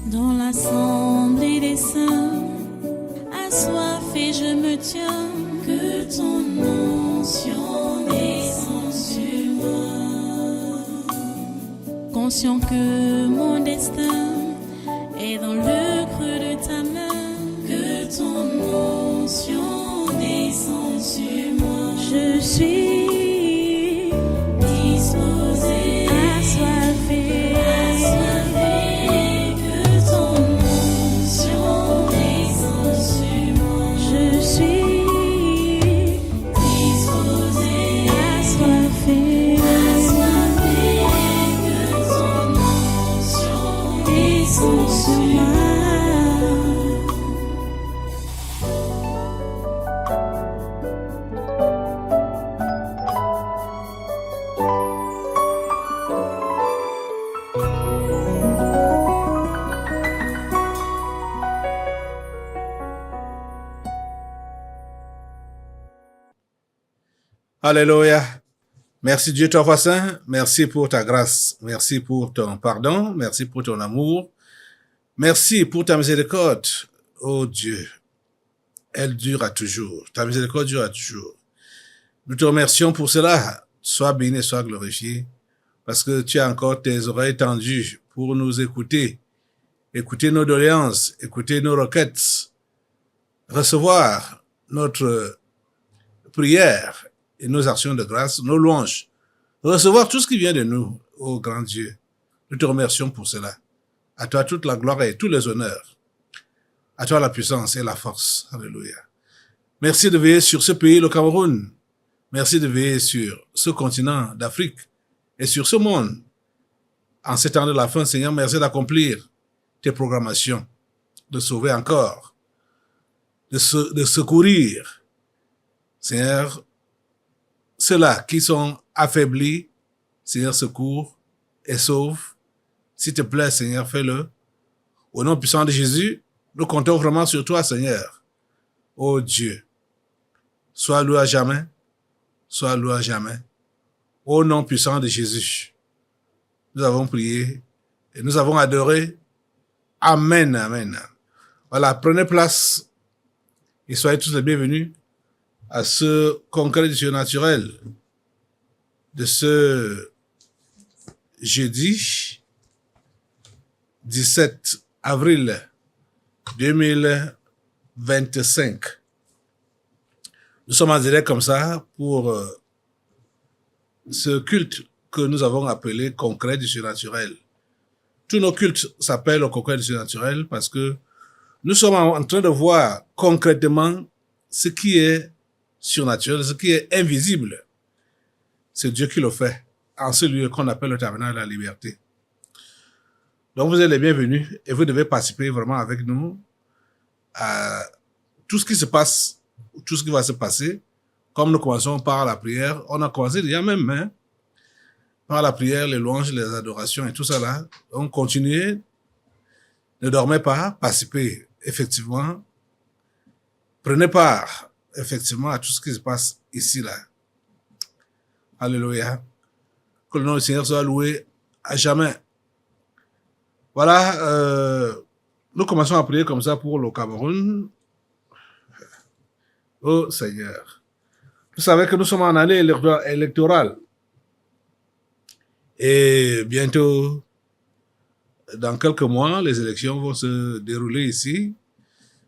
Dans l'assemblée des saints, assoiffé je me tiens, que ton onction descende sur moi. Conscient que mon destin est dans le creux de ta main, que ton onction descende sur moi. Je suis disposé, assoiffé, que ton onction descende sur moi. Je suis disposé, assoiffé, que ton onction descende sur moi. Alléluia. Merci Dieu, ton roi saint. Merci pour ta grâce. Merci pour ton pardon. Merci pour ton amour. Merci pour ta miséricorde. Oh Dieu, elle dure à toujours. Ta miséricorde dure à toujours. Nous te remercions pour cela. Sois béni, sois glorifié. Parce que tu as encore tes oreilles tendues pour nous écouter. Écouter nos doléances. Écouter nos requêtes. Recevoir notre prière et nos actions de grâce, nos louanges, recevoir tout ce qui vient de nous, ô grand Dieu. Nous te remercions pour cela. À toi toute la gloire et tous les honneurs. À toi la puissance et la force. Alléluia. Merci de veiller sur ce pays, le Cameroun. Merci de veiller sur ce continent d'Afrique et sur ce monde. En ces temps de la fin, Seigneur, merci d'accomplir tes programmations, de sauver encore, de secourir, Seigneur, ceux-là qui sont affaiblis, Seigneur, secours et sauve. S'il te plaît, Seigneur, fais-le. Au nom puissant de Jésus, nous comptons vraiment sur toi, Seigneur. Ô Dieu, sois loué à jamais, sois loué à jamais. Au nom puissant de Jésus, nous avons prié et nous avons adoré. Amen, amen. Voilà, prenez place et soyez tous les bienvenus à ce congrès du surnaturel de ce jeudi 17 avril 2025. Nous sommes en direct comme ça pour ce culte que nous avons appelé congrès du surnaturel. Tous nos cultes s'appellent le congrès du surnaturel parce que nous sommes en train de voir concrètement ce qui est surnaturel, ce qui est invisible. C'est Dieu qui le fait en ce lieu qu'on appelle le tabernacle de la liberté. Donc vous êtes les bienvenus et vous devez participer vraiment avec nous à tout ce qui se passe, tout ce qui va se passer. Comme nous commençons par la prière, on a commencé déjà même par la prière, les louanges, les adorations et tout ça là. Donc continuez, ne dormez pas, participez effectivement, prenez part effectivement à tout ce qui se passe ici là. Alléluia. Que le nom du Seigneur soit loué à jamais. Voilà, nous commençons à prier comme ça pour le Cameroun. Oh Seigneur. Vous savez que nous sommes en année électorale. Et bientôt, dans quelques mois, les élections vont se dérouler ici.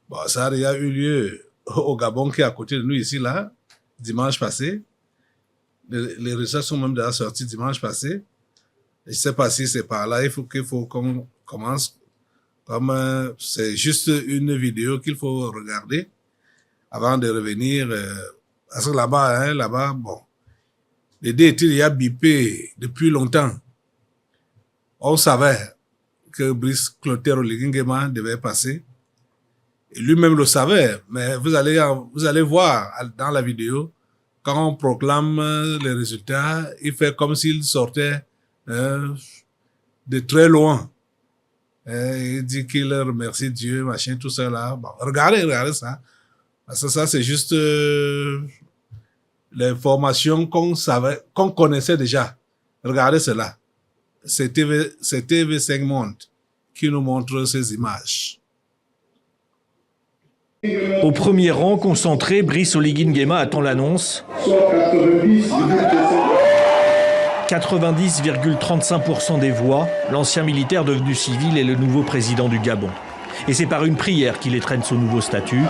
Bon, ça a déjà eu lieu au Gabon qui est à côté de nous ici, là, dimanche passé. Les résultats sont même déjà sortis dimanche passé. Je ne sais pas si c'est par là, il faut qu'on commence. Comme c'est juste une vidéo qu'il faut regarder avant de revenir. Parce que là-bas, bon, les dés étaient déjà bipés depuis longtemps. On savait que Brice Clotaire Oligui-Nguema devait passer. Et lui-même le savait, mais vous allez voir dans la vidéo, quand on proclame les résultats, il fait comme s'il sortait de très loin. Et il dit qu'il remercie Dieu, machin, tout ça là. Bon, regardez ça. Parce que ça, c'est juste l'information qu'on connaissait déjà. Regardez cela. C'est TV5 Monde qui nous montre ces images. Au premier rang, concentré, Brice Oligui Nguema attend l'annonce. 90,35% des voix, l'ancien militaire devenu civil est le nouveau président du Gabon. Et c'est par une prière qu'il étrenne son nouveau statut.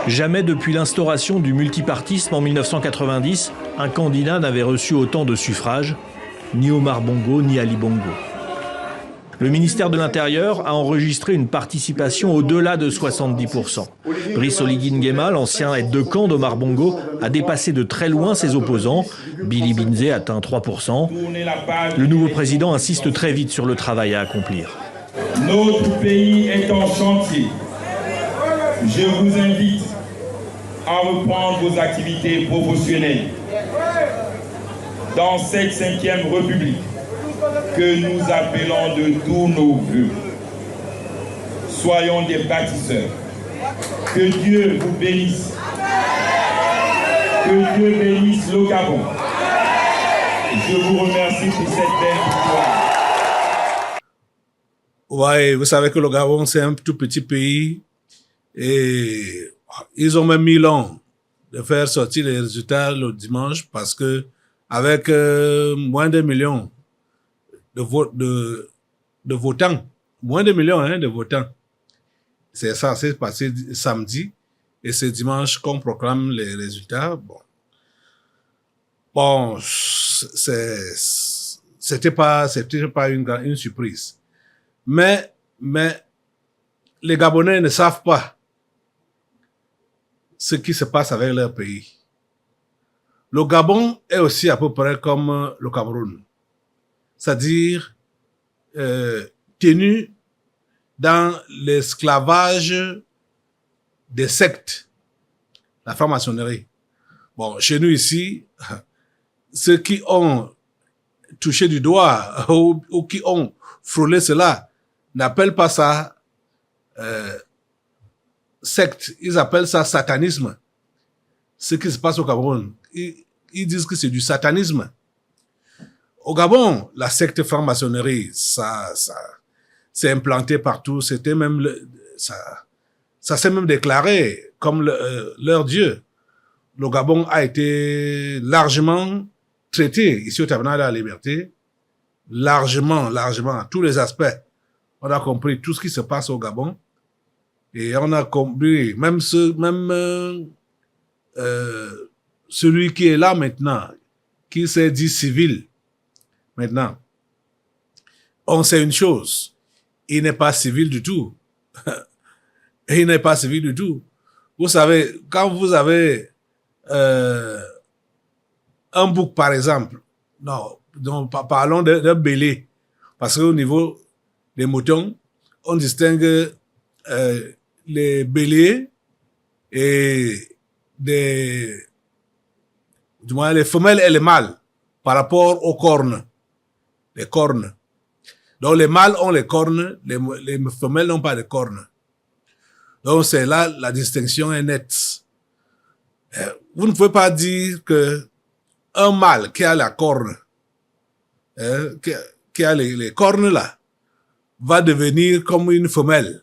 Jamais depuis l'instauration du multipartisme en 1990, un candidat n'avait reçu autant de suffrages, ni Omar Bongo, ni Ali Bongo. Le ministère de l'Intérieur a enregistré une participation au-delà de 70%. Brice Oligui Nguema, l'ancien aide-de-camp d'Omar Bongo, a dépassé de très loin ses opposants. Billy Binze atteint 3%. Le nouveau président insiste très vite sur le travail à accomplir. Notre pays est en chantier. Je vous invite à reprendre vos activités professionnelles. Dans cette 5e République, que nous appelons de tous nos vœux. Soyons des bâtisseurs. Que Dieu vous bénisse. Que Dieu bénisse le Gabon. Je vous remercie pour cette belle victoire. Ouais, vous savez que le Gabon, c'est un tout petit pays et ils ont même mis long de faire sortir les résultats le dimanche parce que avec moins de millions de votants, moins de millions de votants. C'est ça, c'est passé samedi et c'est dimanche qu'on proclame les résultats. Bon, c'était pas une surprise. Mais les Gabonais ne savent pas ce qui se passe avec leur pays. Le Gabon est aussi à peu près comme le Cameroun. C'est-à-dire tenu dans l'esclavage des sectes, la franc-maçonnerie. Bon, chez nous ici, ceux qui ont touché du doigt ou qui ont frôlé cela n'appellent pas ça secte, ils appellent ça satanisme. Ce qui se passe au Cameroun, ils disent que c'est du satanisme. Au Gabon, la secte franc-maçonnerie, ça s'est implanté partout. C'était même ça s'est même déclaré comme leur dieu. Le Gabon a été largement traité ici au Tabernacle de la Liberté, largement, à tous les aspects. On a compris tout ce qui se passe au Gabon et on a compris même celui qui est là maintenant, qui s'est dit civil. Maintenant, on sait une chose, il n'est pas civil du tout. Il n'est pas civil du tout. Vous savez, quand vous avez un bouc, par exemple, donc parlons d'un bélier, parce qu'au niveau des moutons, on distingue les béliers et du moins les femelles et les mâles par rapport aux cornes. Les cornes. Donc les mâles ont les cornes, les femelles n'ont pas de cornes. Donc c'est là la distinction est nette. Vous ne pouvez pas dire que un mâle qui a la corne, qui a les cornes là, va devenir comme une femelle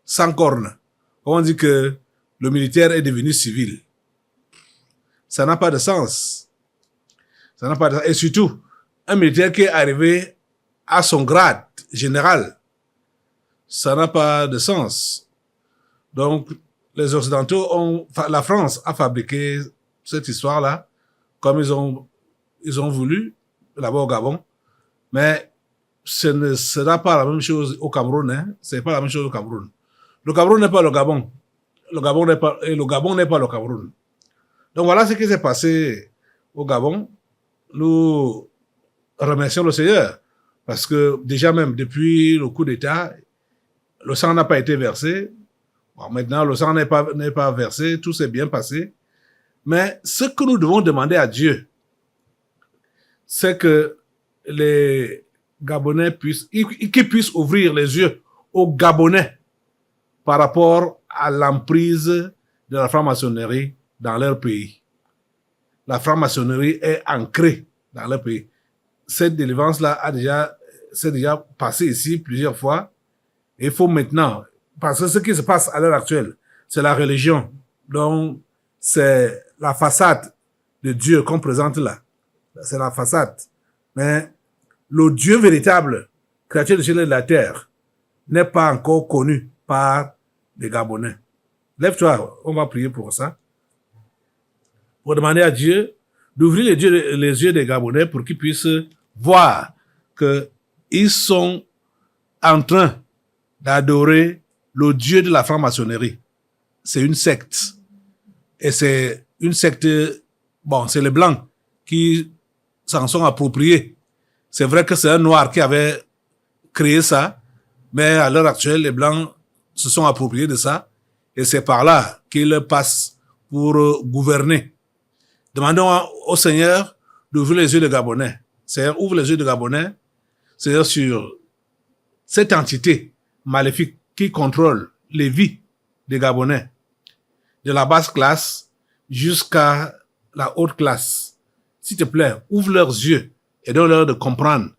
sans cornes. On dit que le militaire est devenu civil. Ça n'a pas de sens. Ça n'a pas de sens. Et surtout, un militaire qui est arrivé à son grade général, ça n'a pas de sens. Donc, les Occidentaux la France a fabriqué cette histoire-là, comme ils ont voulu, là-bas au Gabon. Mais ce ne sera pas la même chose au Cameroun, hein. C'est pas la même chose au Cameroun. Le Cameroun n'est pas le Gabon. Le Gabon n'est pas le Cameroun. Donc voilà ce qui s'est passé au Gabon. Nous remercions le Seigneur parce que déjà même depuis le coup d'État, le sang n'a pas été versé. Bon, maintenant, le sang n'est pas versé, tout s'est bien passé. Mais ce que nous devons demander à Dieu, c'est que les Gabonais qu'ils puissent ouvrir les yeux aux Gabonais par rapport à l'emprise de la franc-maçonnerie dans leur pays. La franc-maçonnerie est ancrée dans leur pays. Cette délivrance-là a déjà c'est déjà passé ici plusieurs fois. Et il faut maintenant, parce que ce qui se passe à l'heure actuelle, c'est la religion. Donc, c'est la façade de Dieu qu'on présente là. C'est la façade. Mais le Dieu véritable, créateur du ciel et de la terre, n'est pas encore connu par les Gabonais. Lève-toi, on va prier pour ça. Pour demander à Dieu d'ouvrir les yeux des Gabonais pour qu'ils puissent voir qu'ils sont en train d'adorer le Dieu de la franc-maçonnerie. C'est une secte. Et c'est une secte, bon, c'est les Blancs qui s'en sont appropriés. C'est vrai que c'est un Noir qui avait créé ça, mais à l'heure actuelle, les Blancs se sont appropriés de ça, et c'est par là qu'ils passent pour gouverner. Demandons au Seigneur d'ouvrir les yeux des Gabonais. Seigneur, ouvre les yeux des Gabonais, c'est-à-dire sur cette entité maléfique qui contrôle les vies des Gabonais, de la basse classe jusqu'à la haute classe. S'il te plaît, ouvre leurs yeux et donne-leur de comprendre,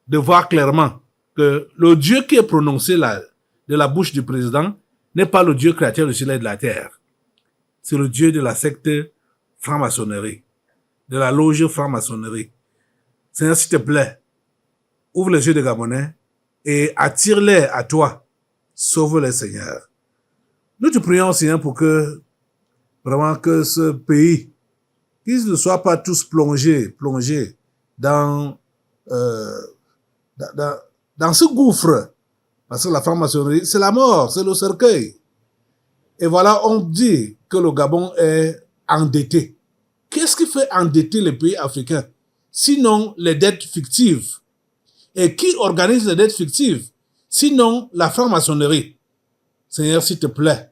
de voir clairement que le Dieu qui est prononcé là, de la bouche du président, n'est pas le Dieu créateur du ciel et de la terre. C'est le Dieu de la secte franc-maçonnerie, de la loge franc-maçonnerie. Seigneur, s'il te plaît, ouvre les yeux des Gabonais et attire-les à toi. Sauve-les, Seigneur. Nous te prions, Seigneur, pour que vraiment que ce pays, qu'ils ne soient pas tous plongés dans ce gouffre. Parce que la franc-maçonnerie, c'est la mort, c'est le cercueil. Et voilà, on dit que le Gabon est endetté. Qu'est-ce qui fait endetter les pays africains? Sinon, les dettes fictives. Et qui organise les dettes fictives? Sinon, la franc-maçonnerie. Seigneur, s'il te plaît,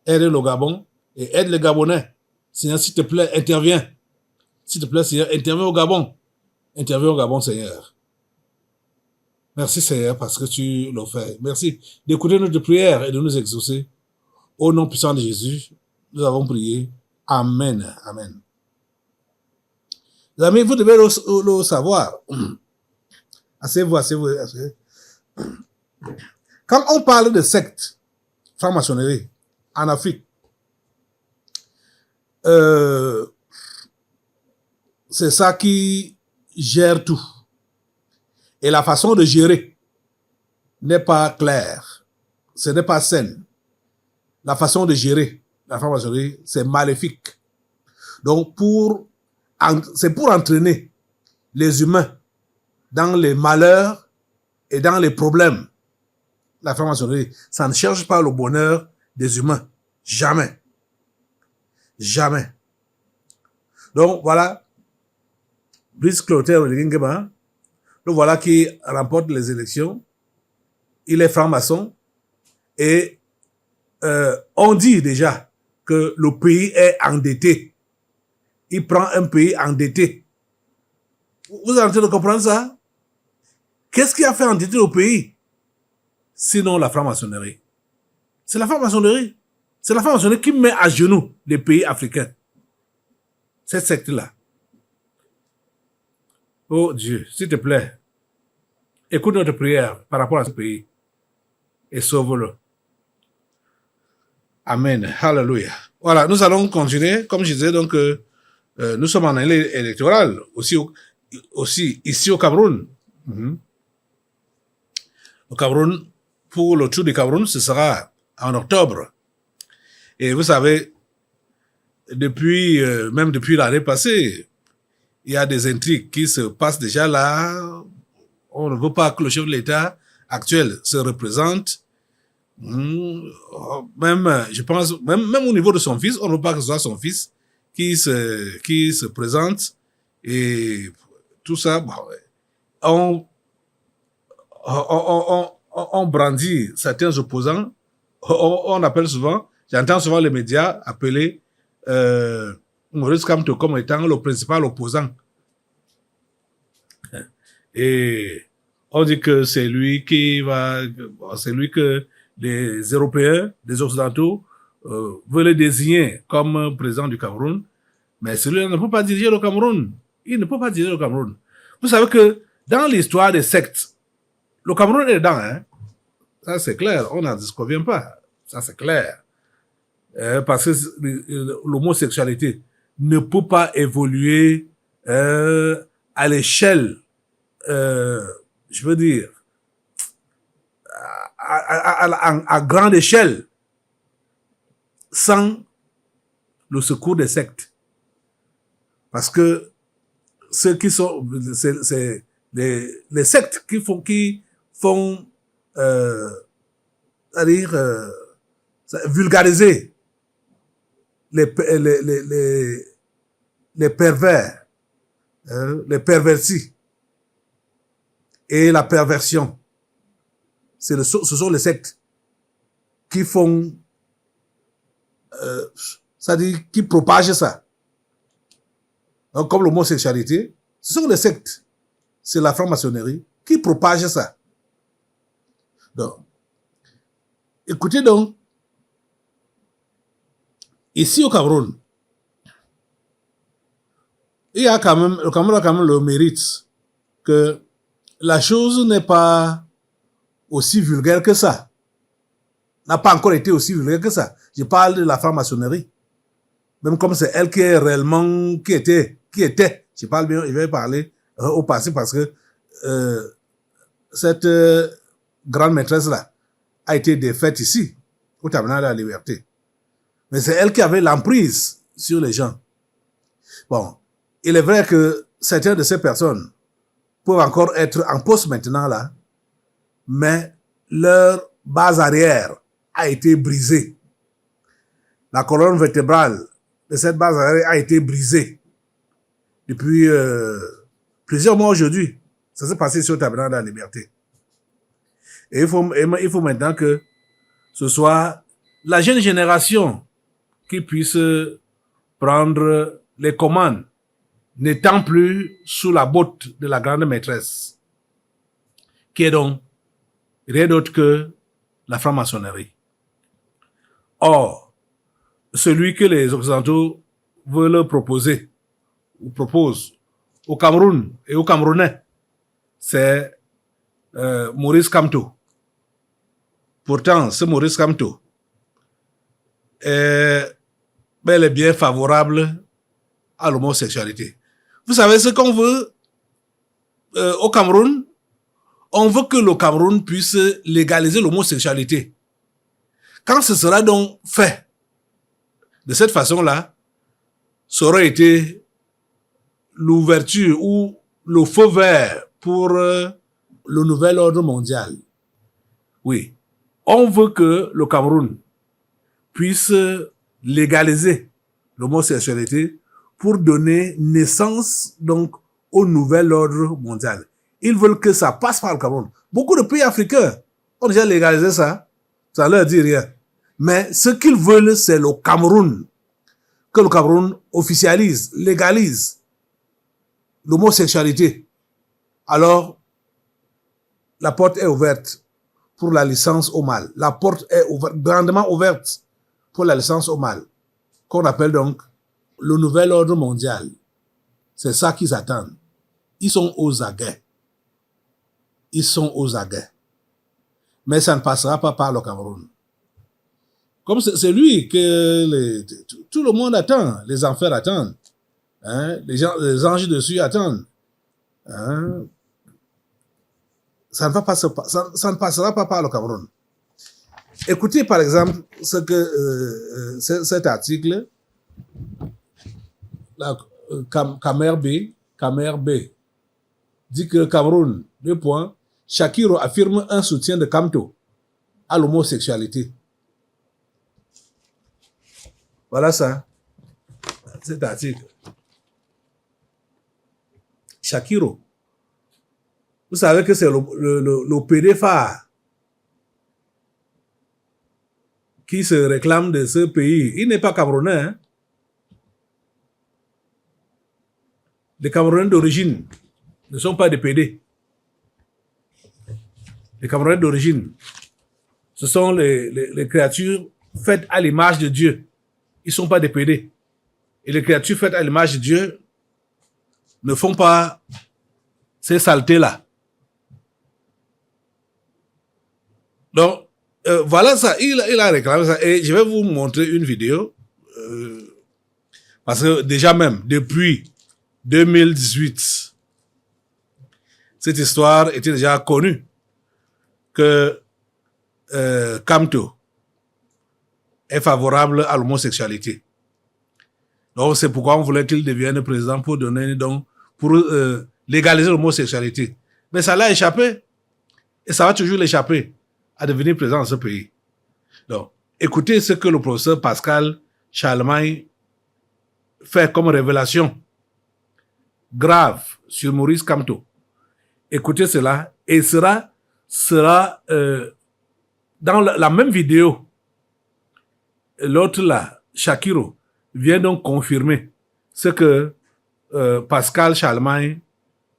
aide le Gabon et aide les Gabonais. Seigneur, s'il te plaît, interviens. S'il te plaît, Seigneur, interviens au Gabon. Interviens au Gabon, Seigneur. Merci, Seigneur, parce que tu le fais. Merci d'écouter notre prière et de nous exaucer. Au nom puissant de Jésus, nous avons prié. Amen. Amen. Les amis, vous devez le savoir. Asseyez-vous. Quand on parle de secte, franc-maçonnerie, en Afrique, c'est ça qui gère tout. Et la façon de gérer n'est pas claire. Ce n'est pas saine. La façon de gérer la franc-maçonnerie, c'est maléfique. Donc, c'est pour entraîner les humains dans les malheurs et dans les problèmes. La franc-maçonnerie, ça ne cherche pas le bonheur des humains. Jamais. Jamais. Donc, voilà. Brice Clotaire Oligingeba, le voilà qui remporte les élections. Il est franc-maçon. Et on dit déjà que le pays est endetté. Il prend un pays endetté. Vous êtes en train de comprendre ça? Qu'est-ce qui a fait endetter le pays? Sinon la franc-maçonnerie. C'est la franc-maçonnerie. C'est la franc-maçonnerie qui met à genoux les pays africains. Cette secte-là. Oh Dieu, s'il te plaît, écoute notre prière par rapport à ce pays et sauve-le. Amen. Hallelujah. Voilà, nous allons continuer. Comme je disais, donc, nous sommes en année électorale, aussi ici au Cameroun. Au Cameroun, pour le tour du Cameroun, ce sera en octobre. Et vous savez, même depuis l'année passée, il y a des intrigues qui se passent déjà là. On ne veut pas que le chef de l'État actuel se représente. Même, je pense, même au niveau de son fils, on ne veut pas que ce soit son fils qui se présente. Et tout ça, bon, on brandit certains opposants. On appelle souvent, j'entends souvent les médias appeler Maurice Kamto comme étant le principal opposant. Et on dit que c'est lui que les Européens, les Occidentaux, veulent désigner comme président du Cameroun. Mais celui-là ne peut pas diriger le Cameroun. Il ne peut pas diriger le Cameroun. Vous savez que dans l'histoire des sectes Le Cameroun est dedans, hein. Ça, c'est clair. On n'en disconvient pas. Ça, c'est clair. Parce que l'homosexualité ne peut pas évoluer à l'échelle, je veux dire, à grande échelle, sans le secours des sectes. Parce que ceux qui sont, c'est les sectes qui font c'est-à-dire vulgariser les pervers, les pervertis et la perversion. Ce sont les sectes qui font, c'est-à-dire qui propagent ça. Donc, comme l'homosexualité, ce sont les sectes, c'est la franc-maçonnerie qui propage ça. Donc, écoutez donc, ici au Cameroun, le Cameroun a quand même le mérite que la chose n'est pas aussi vulgaire que ça. N'a pas encore été aussi vulgaire que ça. Je parle de la franc-maçonnerie. Même comme c'est elle qui est réellement, qui était, je parle bien, je vais parler au passé parce que cette grande maîtresse-là a été défaite ici, au Tabernacle de la Liberté. Mais c'est elle qui avait l'emprise sur les gens. Bon, il est vrai que certaines de ces personnes peuvent encore être en poste maintenant là, mais leur base arrière a été brisée. La colonne vertébrale de cette base arrière a été brisée depuis plusieurs mois aujourd'hui. Ça s'est passé sur le Tabernacle de la Liberté. Et il faut maintenant que ce soit la jeune génération qui puisse prendre les commandes, n'étant plus sous la botte de la grande maîtresse, qui est donc rien d'autre que la franc-maçonnerie. Or, celui que les Occidentaux veulent proposer, ou proposent au Cameroun et aux Camerounais, c'est Maurice Kamto. Pourtant, ce Maurice Kamto est bel et bien favorable à l'homosexualité. Vous savez ce qu'on veut au Cameroun? On veut que le Cameroun puisse légaliser l'homosexualité. Quand ce sera donc fait de cette façon-là, ça aurait été l'ouverture ou le feu vert pour le nouvel ordre mondial. Oui, on veut que le Cameroun puisse légaliser l'homosexualité pour donner naissance donc au nouvel ordre mondial. Ils veulent que ça passe par le Cameroun. Beaucoup de pays africains ont déjà légalisé ça. Ça leur dit rien. Mais ce qu'ils veulent, c'est le Cameroun. Que le Cameroun officialise, légalise l'homosexualité. Alors, la porte est ouverte pour la licence au mâle. La porte est ouverte, grandement ouverte pour la licence au mâle, qu'on appelle donc le nouvel ordre mondial. C'est ça qu'ils attendent. Ils sont aux aguets. Ils sont aux aguets. Mais ça ne passera pas par le Cameroun. Comme c'est lui que tout le monde attend, les enfers attendent, hein? Les anges dessus attendent. Hein? Ça ne passera pas par le Cameroun. Écoutez par exemple ce que cet article, Camer B, dit que Cameroun, Shakiro affirme un soutien de Kamto à l'homosexualité. Voilà ça, cet article. Shakiro. Vous savez que c'est le PD phare qui se réclame de ce pays. Il n'est pas camerounais. Hein? Les Camerounais d'origine ne sont pas des PD. Les Camerounais d'origine, ce sont les créatures faites à l'image de Dieu. Ils ne sont pas des PD. Et les créatures faites à l'image de Dieu ne font pas ces saletés-là. Donc, voilà ça, il a réclamé ça. Et je vais vous montrer une vidéo. Parce que déjà même, depuis 2018, cette histoire était déjà connue que Kamto est favorable à l'homosexualité. Donc, c'est pourquoi on voulait qu'il devienne président pour donner, donc, pour légaliser l'homosexualité. Mais ça l'a échappé. Et ça va toujours l'échapper à devenir président dans ce pays. Donc, écoutez ce que le professeur Pascal Charlemagne fait comme révélation grave sur Maurice Kamto. Écoutez cela et sera dans la même vidéo. L'autre là, Shakiro, vient donc confirmer ce que Pascal Charlemagne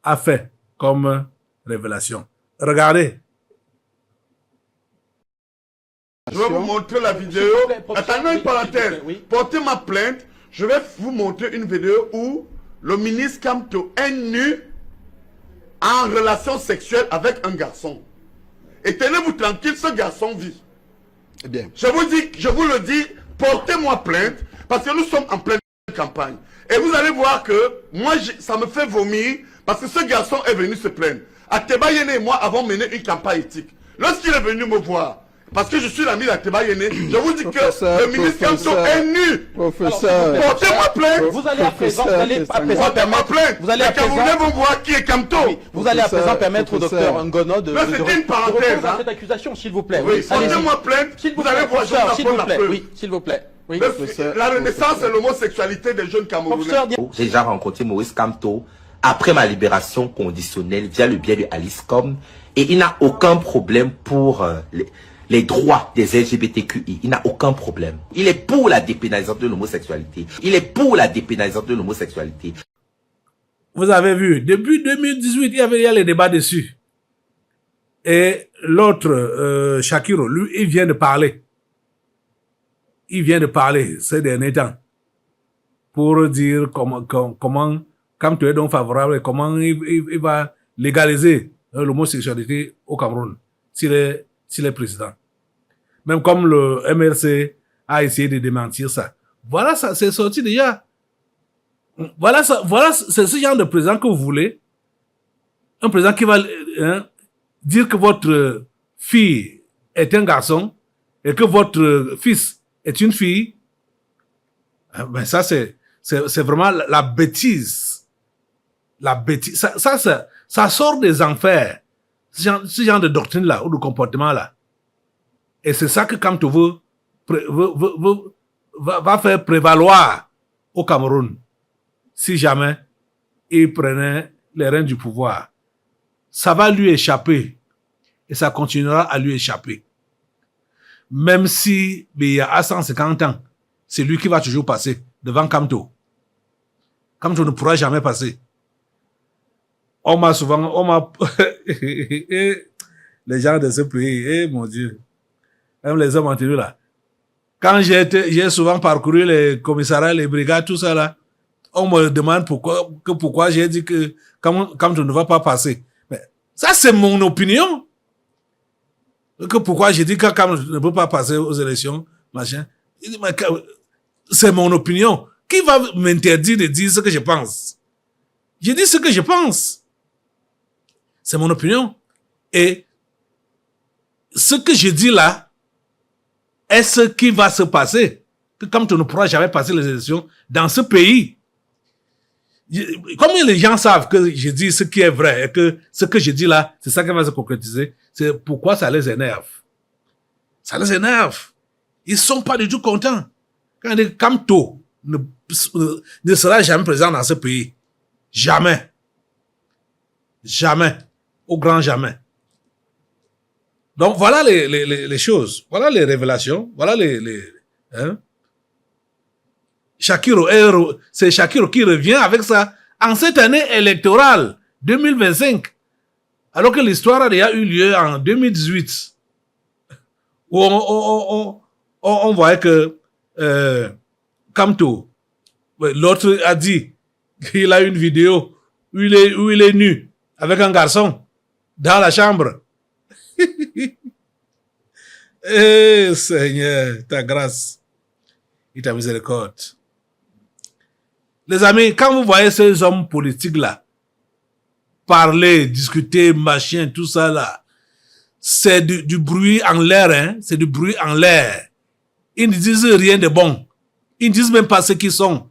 a fait comme révélation. Regardez. Je vais vous montrer la vidéo. Attendez une parenthèse. Portez ma plainte. Je vais vous montrer une vidéo où le ministre Kamto est nu en relation sexuelle avec un garçon. Et tenez-vous tranquille, ce garçon vit. Eh bien. Je vous le dis, portez-moi plainte parce que nous sommes en pleine campagne. Et vous allez voir que moi, ça me fait vomir parce que ce garçon est venu se plaindre. Ateba Yene et moi avons mené une campagne éthique. Lorsqu'il est venu me voir, parce que je suis l'ami d'Ateba Yene, je vous dis que le ministre Kamto est nu. Professeur. Portez-moi plainte. Vous allez à présent, Portez-moi plainte. Vous allez Les à présent- Camerounais vont voir qui est Kamto. oui, vous allez à présent permettre au docteur Ngono de Là, c'était une parenthèse, répondre à hein. cette accusation, s'il vous plaît. Oui, allez-y. portez-moi plainte. S'il vous Vous allez plaît, voir, je professeur, vous s'il vous apporte la plaît. preuve. Oui, s'il vous plaît. Oui. La renaissance et l'homosexualité des jeunes Camerounais. Professeur, J'ai déjà rencontré Maurice Kamto après ma libération conditionnelle via le biais de Aliscom et il n'a aucun problème pour les droits des LGBTQI. Il n'a aucun problème. Il est pour la dépénalisation de l'homosexualité. Il est pour la dépénalisation de l'homosexualité. Vous avez vu, depuis 2018, il y a les débats dessus. Et l'autre, Shakiro, lui, il vient de parler. Il vient de parler ces derniers temps pour dire comment comme tu es donc favorable, comment il va légaliser l'homosexualité au Cameroun s'il est président. Même comme le MRC a essayé de démentir ça. Voilà, ça c'est sorti déjà. Voilà, c'est ce genre de président que vous voulez. Un président qui va dire que votre fille est un garçon et que votre fils est une fille. Ben ça, c'est vraiment la bêtise. La bêtise. Ça sort des enfers. Ce genre de doctrine-là ou de comportement-là. Et c'est ça que Kamto va faire prévaloir au Cameroun si jamais il prenait les rênes du pouvoir. Ça va lui échapper et ça continuera à lui échapper. Même si il y a 150 ans, c'est lui qui va toujours passer devant Kamto. Kamto ne pourra jamais passer. On m'a les gens de ce pays, mon Dieu, même les hommes anterieurs là. Quand j'ai souvent parcouru les commissariats, les brigades, tout ça là, on me demande pourquoi j'ai dit que Kamto ne va pas passer. Mais ça, c'est mon opinion. Que pourquoi j'ai dit que Kamto ne peut pas passer aux élections, machin. C'est mon opinion. Qui va m'interdire de dire ce que je pense? Je dis ce que je pense. C'est mon opinion. Et ce que je dis là est ce qui va se passer. Que Kamto ne pourra jamais passer les élections dans ce pays. Comme les gens savent que je dis ce qui est vrai et que ce que je dis là, c'est ça qui va se concrétiser, c'est pourquoi ça les énerve. Ça les énerve. Ils sont pas du tout contents. Quand Kamto ne sera jamais présent dans ce pays. Jamais. Jamais. Au grand jamais. Donc voilà les choses. Voilà les révélations. Voilà Shakiro, c'est Shakiro qui revient avec ça en cette année électorale 2025. Alors que l'histoire a déjà eu lieu en 2018. Où on voyait que Kamto, l'autre a dit qu'il a une vidéo où il est nu avec un garçon dans la chambre. Eh Seigneur, ta grâce et ta miséricorde. Les amis, quand vous voyez ces hommes politiques-là, parler, discuter, machin, tout ça là, c'est du bruit en l'air, hein? C'est du bruit en l'air. Ils ne disent rien de bon. Ils ne disent même pas ce qu'ils sont.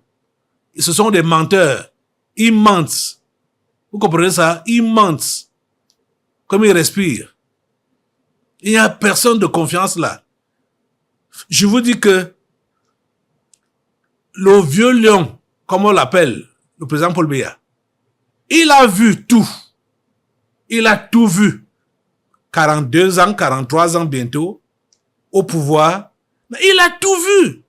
Ce sont des menteurs. Ils mentent. Vous comprenez ça? Ils mentent. Comme ils respirent. Il n'y a personne de confiance là. Je vous dis que le vieux lion, comme on l'appelle, le président Paul Biya, il a vu tout. Il a tout vu. 42 ans, 43 ans bientôt, au pouvoir. Mais il a tout vu.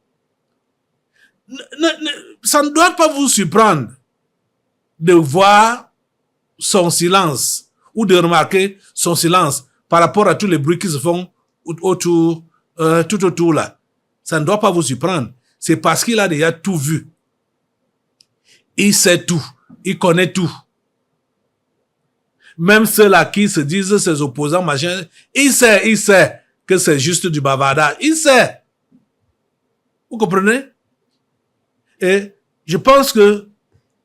Ça ne doit pas vous surprendre de voir son silence ou de remarquer son silence par rapport à tous les bruits qui se font autour, tout autour là. Ça ne doit pas vous surprendre. C'est parce qu'il a déjà tout vu. Il sait tout. Il connaît tout. Même ceux-là qui se disent ses opposants, machin, il sait que c'est juste du bavardage. Il sait. Vous comprenez? Et je pense que,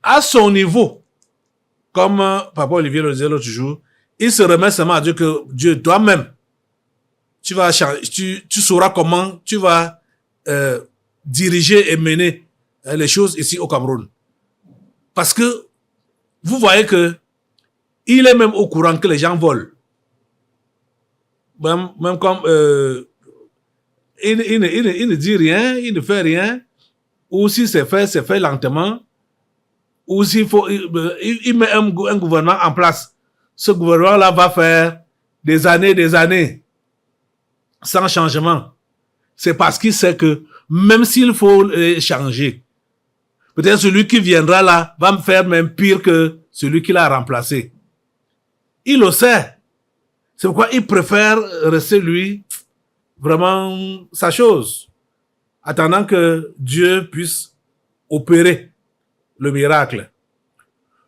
à son niveau, comme Papa Olivier le disait l'autre jour, il se remet seulement à dire que Dieu, toi-même, tu vas changer, tu sauras comment tu vas diriger et mener les choses ici au Cameroun. Parce que vous voyez que il est même au courant que les gens volent. Même comme il ne dit rien, il ne fait rien. Ou si c'est fait lentement. Ou s'il faut, il met un gouvernement en place. Ce gouvernement-là va faire des années sans changement. C'est parce qu'il sait que même s'il faut changer, peut-être celui qui viendra là va me faire même pire que celui qui l'a remplacé. Il le sait. C'est pourquoi il préfère rester lui vraiment sa chose, attendant que Dieu puisse opérer le miracle.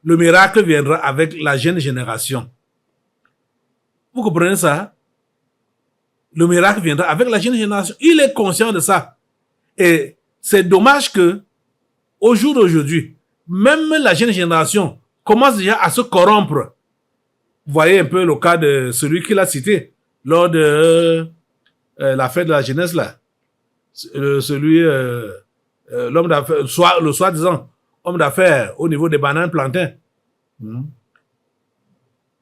Le miracle viendra avec la jeune génération. Vous comprenez ça? Le miracle viendra avec la jeune génération. Il est conscient de ça. Et c'est dommage que, au jour d'aujourd'hui, même la jeune génération commence déjà à se corrompre. Vous voyez un peu le cas de celui qu'il a cité lors de la fête de la jeunesse là. L'homme d'affaires, le soi-disant homme d'affaires au niveau des bananes plantains.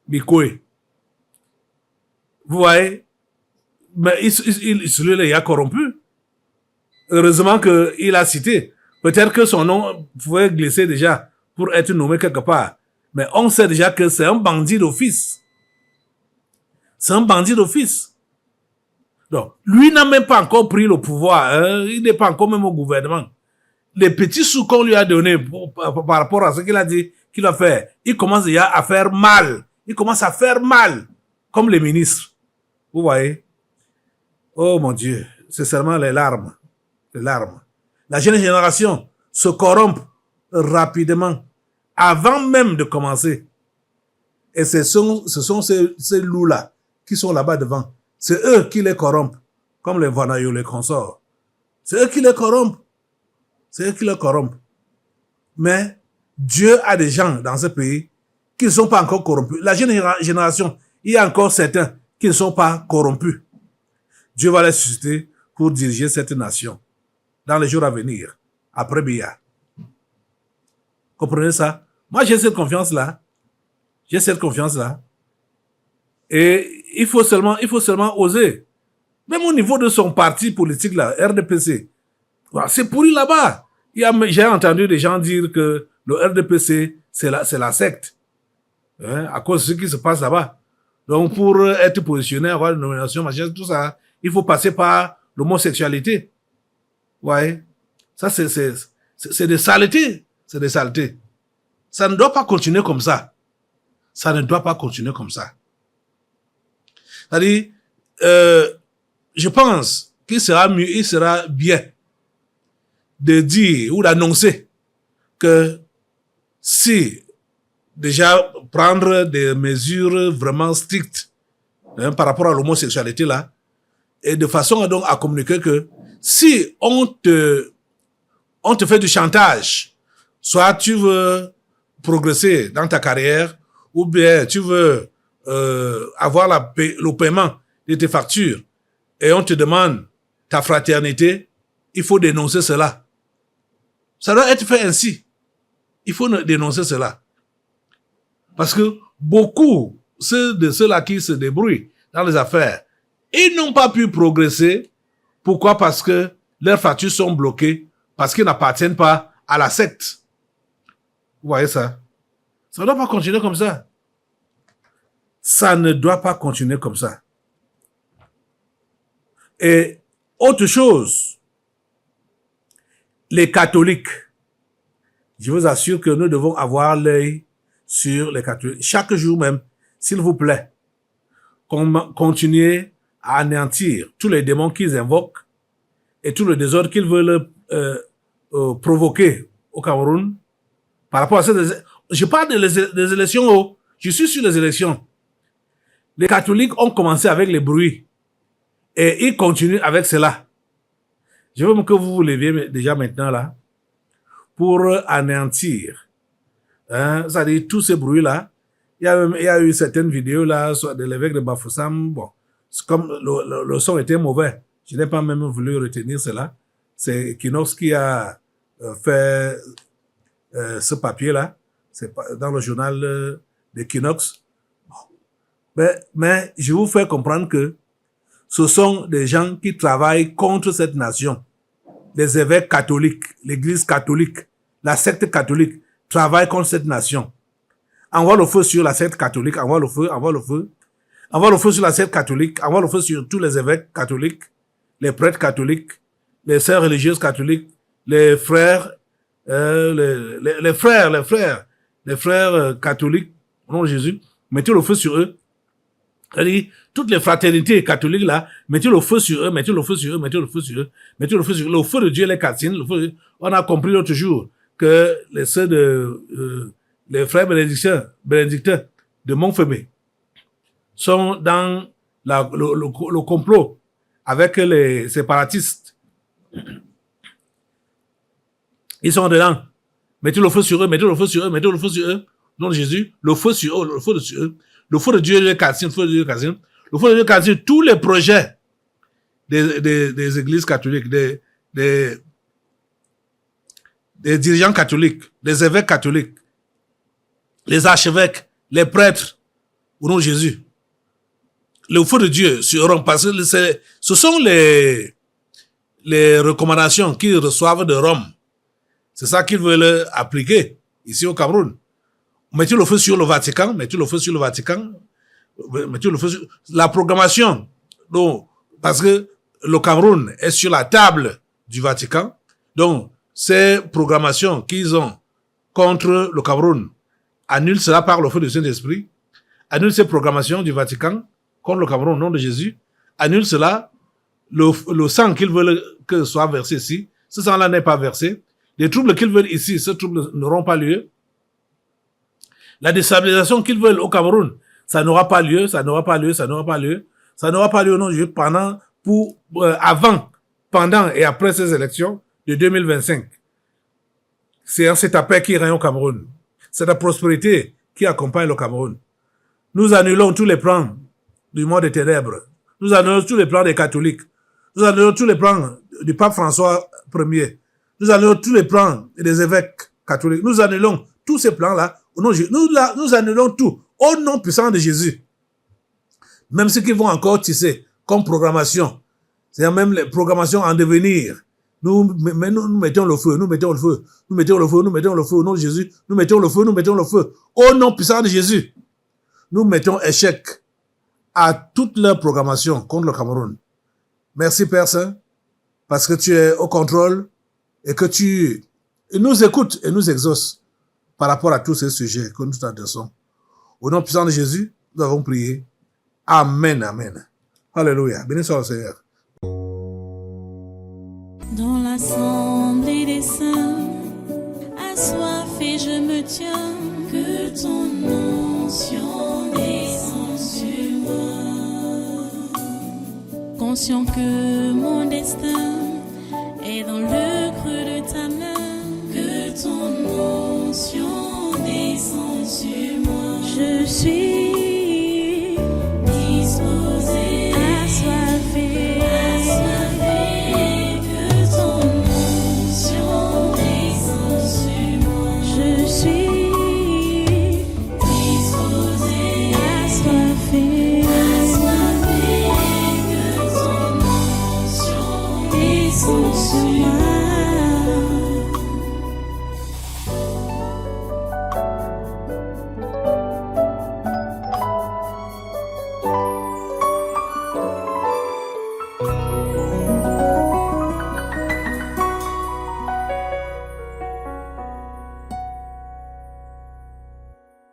Bikoé. Vous voyez? Mais celui-là, il a corrompu. Heureusement qu'il a cité. Peut-être que son nom pouvait glisser déjà pour être nommé quelque part. Mais on sait déjà que c'est un bandit d'office. C'est un bandit d'office. Donc, lui n'a même pas encore pris le pouvoir. Hein. Il n'est pas encore même au gouvernement. Les petits sous qu'on lui a donnés par rapport à ce qu'il a dit qu'il va faire, il commence déjà à faire mal. Il commence à faire mal. Comme les ministres. Vous voyez? Oh mon Dieu. C'est seulement les larmes. Les larmes. La jeune génération se corrompt rapidement. Avant même de commencer. Et ce sont ces loups-là qui sont là-bas devant. C'est eux qui les corrompent. Comme les Vanayo, les consorts. C'est eux qui les corrompent. C'est eux qui les corrompent. Mais Dieu a des gens dans ce pays qui ne sont pas encore corrompus. La jeune génération, il y a encore certains qui ne sont pas corrompus. Dieu va les susciter pour diriger cette nation dans les jours à venir, après Biya. Comprenez ça? Moi, j'ai cette confiance-là. J'ai cette confiance-là. Et il faut seulement oser. Même au niveau de son parti politique, là, RDPC, c'est pourri là-bas. J'ai entendu des gens dire que le RDPC, c'est la secte. Hein, à cause de ce qui se passe là-bas. Donc, pour être positionné, avoir une nomination, machin, tout ça, il faut passer par l'homosexualité. Ouais. Ça, c'est des saletés. C'est des saletés. Ça ne doit pas continuer comme ça. Ça ne doit pas continuer comme ça. C'est-à-dire, je pense qu'il sera mieux, il sera bien de dire ou d'annoncer que si déjà prendre des mesures vraiment strictes par rapport à l'homosexualité là, et de façon donc à communiquer que si on te fait du chantage, soit tu veux progresser dans ta carrière, ou bien tu veux avoir le paiement de tes factures, et on te demande ta fraternité, il faut dénoncer cela. Ça doit être fait ainsi. Il faut dénoncer cela. Parce que beaucoup de ceux-là qui se débrouillent dans les affaires, ils n'ont pas pu progresser. Pourquoi? Parce que leurs factures sont bloquées, parce qu'ils n'appartiennent pas à la secte. Vous voyez ça? Ça ne doit pas continuer comme ça. Ça ne doit pas continuer comme ça. Et autre chose, les catholiques, je vous assure que nous devons avoir l'œil sur les catholiques. Chaque jour même, s'il vous plaît, continuez à anéantir tous les démons qu'ils invoquent et tout le désordre qu'ils veulent provoquer au Cameroun par rapport à ces... Je parle des élections, je suis sur les élections. Les catholiques ont commencé avec les bruits et ils continuent avec cela. Je veux que vous vous leviez déjà maintenant là pour anéantir. C'est-à-dire tous ces bruits-là. Il y a eu certaines vidéos là, soit de l'évêque de Bafoussam. Bon, comme le son était mauvais, je n'ai pas même voulu retenir cela. C'est Kinox qui a fait ce papier-là. C'est dans le journal de Kinox. Bon. Mais je vous fais comprendre que ce sont des gens qui travaillent contre cette nation. Les évêques catholiques, l'église catholique, la secte catholique travaillent contre cette nation. Envoie le feu sur la secte catholique, envoie le feu. Envoie le feu sur la secte catholique, envoie le feu sur tous les évêques catholiques, les prêtres catholiques, les sœurs religieuses catholiques, les frères, les frères catholiques, au nom de Jésus, mettez le feu sur eux. C'est-à-dire, toutes les fraternités catholiques là, mettez le feu sur eux, mettez le feu sur eux, mettez le feu sur eux, mettez le feu sur eux. Le feu de Dieu les calcine. On a compris l'autre jour que les sœurs les frères bénédictins de Montfébé sont dans le complot avec les séparatistes. Ils sont dedans. Mettez le feu sur eux, mettez le feu sur eux, mettez le feu sur eux. Nom de Jésus, le feu sur eux, le feu sur eux. Le feu de Dieu les calcine, le feu de Dieu calcine. Le feu de Dieu calcine tous les projets des églises catholiques, des dirigeants catholiques, des évêques catholiques, les archevêques, les prêtres, au nom de Jésus. Le feu de Dieu sur eux, parce que ce sont les recommandations qu'ils reçoivent de Rome. C'est ça qu'ils veulent appliquer ici au Cameroun. Mettez le feu sur le Vatican, mettez le feu sur le Vatican, mettez le feu sur la programmation. Donc, parce que le Cameroun est sur la table du Vatican. Donc, ces programmations qu'ils ont contre le Cameroun annulent cela par le feu du Saint-Esprit, annulent ces programmations du Vatican contre le Cameroun au nom de Jésus, annulent cela, le sang qu'ils veulent que soit versé ici, ce sang-là n'est pas versé. Les troubles qu'ils veulent ici, ces troubles n'auront pas lieu. La déstabilisation qu'ils veulent au Cameroun, ça n'aura pas lieu, ça n'aura pas lieu, ça n'aura pas lieu. Ça n'aura pas lieu au nom de Dieu avant, pendant et après ces élections de 2025. C'est cette paix qui règne au Cameroun. C'est la prospérité qui accompagne le Cameroun. Nous annulons tous les plans du monde des ténèbres. Nous annulons tous les plans des catholiques. Nous annulons tous les plans du pape François Ier. Nous annulons tous les plans des évêques catholiques. Nous annulons tous ces plans-là. Nous annulons tout au nom puissant de Jésus. Même ce qu'ils vont encore tisser comme programmation, c'est-à-dire même les programmations en devenir. Nous mettons le feu, nous mettons le feu, nous mettons le feu, nous mettons le feu au nom de Jésus. Nous mettons le feu, nous mettons le feu au nom puissant de Jésus. Nous mettons échec à toute leur programmation contre le Cameroun. Merci Père Saint, parce que tu es au contrôle et que tu nous écoutes et nous exauces par rapport à tous ces sujets que nous t'adressons. Au nom puissant de Jésus, nous avons prié. Amen, amen. Alléluia. Béni soit le Seigneur. Dans l'assemblée des saints, assoiffé je me tiens, que ton onction descende sur moi. conscient que mon destin est dans le creux de ta main, que ton onction descend sur moi. Je suis